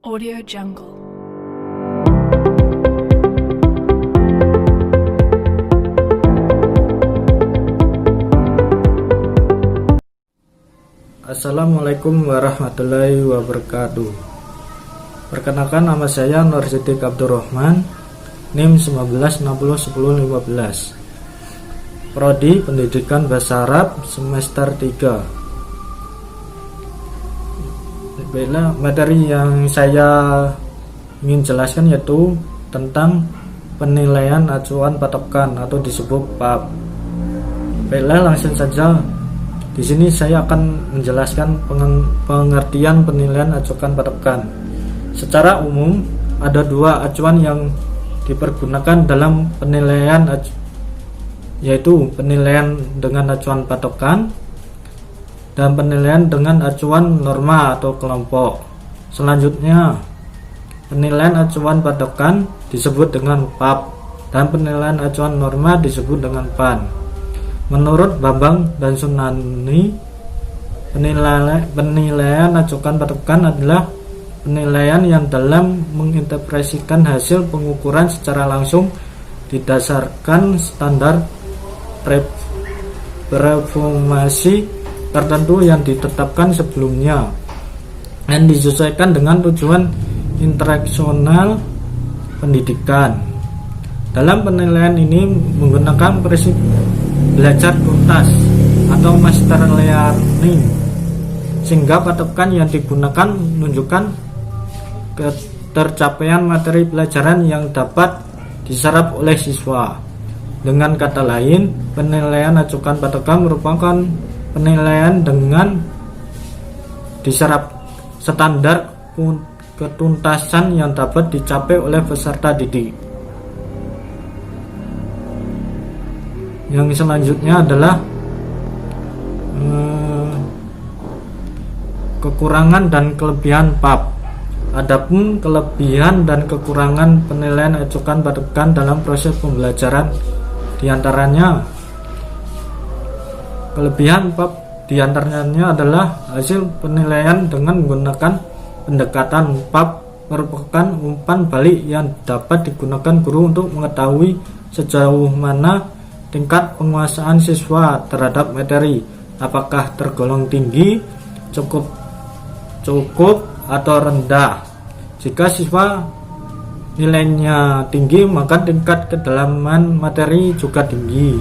Audio Jungle. Assalamualaikum warahmatullahi wabarakatuh. Perkenalkan, nama saya Nur Siddiq Abdurrahman, NIM 19601015, Prodi Pendidikan Bahasa Arab semester 3. Materi yang saya ingin jelaskan yaitu tentang penilaian acuan patokan atau disebut PAP. Baiklah, langsung saja. Di sini saya akan menjelaskan pengertian penilaian acuan patokan. Secara umum ada dua acuan yang dipergunakan dalam penilaian, yaitu penilaian dengan acuan patokan dan penilaian dengan acuan norma atau kelompok. Selanjutnya, penilaian acuan patokan disebut dengan PAP dan penilaian acuan norma disebut dengan PAN. Menurut Bambang dan Sunani, penilaian acuan patokan adalah penilaian yang dalam menginterpretasikan hasil pengukuran secara langsung didasarkan standar performasi tertentu yang ditetapkan sebelumnya dan disesuaikan dengan tujuan instruksional pendidikan. Dalam penilaian ini menggunakan prinsip belajar tuntas atau master learning, sehingga patokan yang digunakan menunjukkan ketercapaian materi pelajaran yang dapat diserap oleh siswa. Dengan kata lain, penilaian acuan patokan merupakan penilaian dengan diserap standar ketuntasan yang dapat dicapai oleh peserta didik. Yang selanjutnya adalah kekurangan dan kelebihan PAP. Adapun kelebihan dan kekurangan penilaian acuan patokan dalam proses pembelajaran diantaranya, kelebihan PAP diantaranya adalah hasil penilaian dengan menggunakan pendekatan PAP merupakan umpan balik yang dapat digunakan guru untuk mengetahui sejauh mana tingkat penguasaan siswa terhadap materi, apakah tergolong tinggi, cukup atau rendah. Jika siswa nilainya tinggi, maka tingkat kedalaman materi juga tinggi.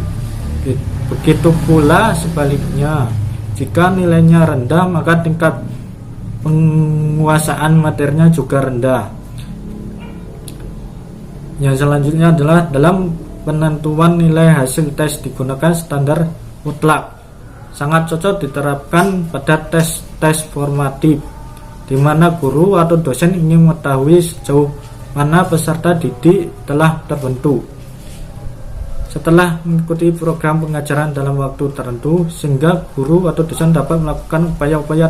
Begitu pula sebaliknya, jika nilainya rendah, maka tingkat penguasaan materinya juga rendah. Yang selanjutnya adalah dalam penentuan nilai hasil tes digunakan standar mutlak. Sangat cocok diterapkan pada tes formatif, di mana guru atau dosen ingin mengetahui sejauh mana peserta didik telah terbentuk setelah mengikuti program pengajaran dalam waktu tertentu, sehingga guru atau dosen dapat melakukan upaya-upaya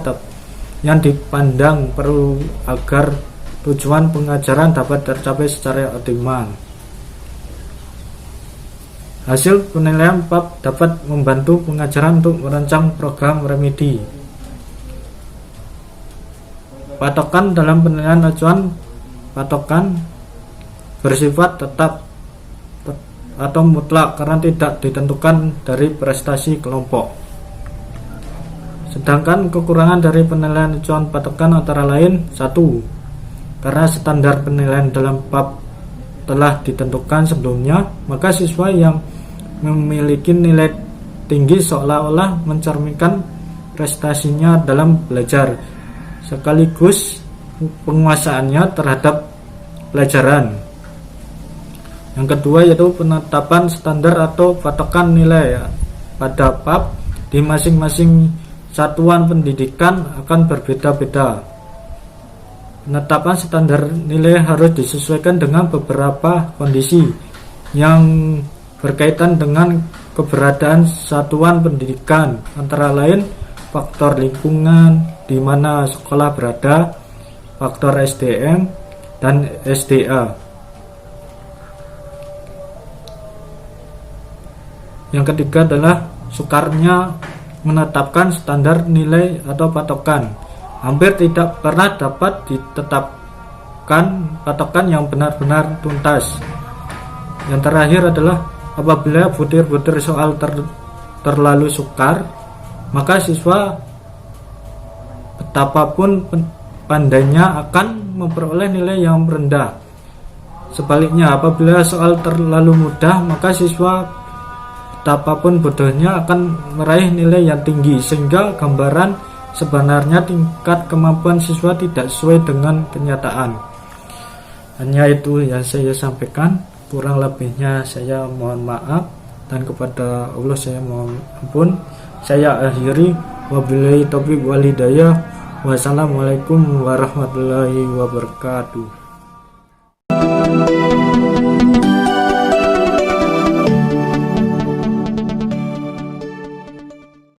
yang dipandang perlu agar tujuan pengajaran dapat tercapai secara optimal. Hasil penilaian PAP dapat membantu pengajaran untuk merancang program remedi. Patokan dalam penilaian acuan patokan bersifat tetap atau mutlak karena tidak ditentukan dari prestasi kelompok. Sedangkan kekurangan dari penilaian acuan patokan antara lain: 1. Karena standar penilaian dalam PAP telah ditentukan sebelumnya, maka siswa yang memiliki nilai tinggi seolah-olah mencerminkan prestasinya dalam belajar sekaligus penguasaannya terhadap pelajaran. Yang kedua yaitu penetapan standar atau patokan nilai pada PAP di masing-masing satuan pendidikan akan berbeda-beda. Penetapan standar nilai harus disesuaikan dengan beberapa kondisi yang berkaitan dengan keberadaan satuan pendidikan, antara lain faktor lingkungan di mana sekolah berada, faktor SDM dan SDA. Yang ketiga adalah sukarnya menetapkan standar nilai atau patokan. Hampir tidak pernah dapat patokan yang benar-benar tuntas. Yang terakhir adalah apabila butir-butir soal terlalu sukar, maka siswa betapapun pandainya akan memperoleh nilai yang rendah. Sebaliknya, apabila soal terlalu mudah, maka siswa betapapun bodohnya akan meraih nilai yang tinggi, sehingga gambaran sebenarnya tingkat kemampuan siswa tidak sesuai dengan kenyataan. Hanya itu yang saya sampaikan, kurang lebihnya saya mohon maaf, dan kepada Allah saya mohon ampun. Saya akhiri, wabillahi taufiq wal hidayah. Wassalamualaikum warahmatullahi wabarakatuh.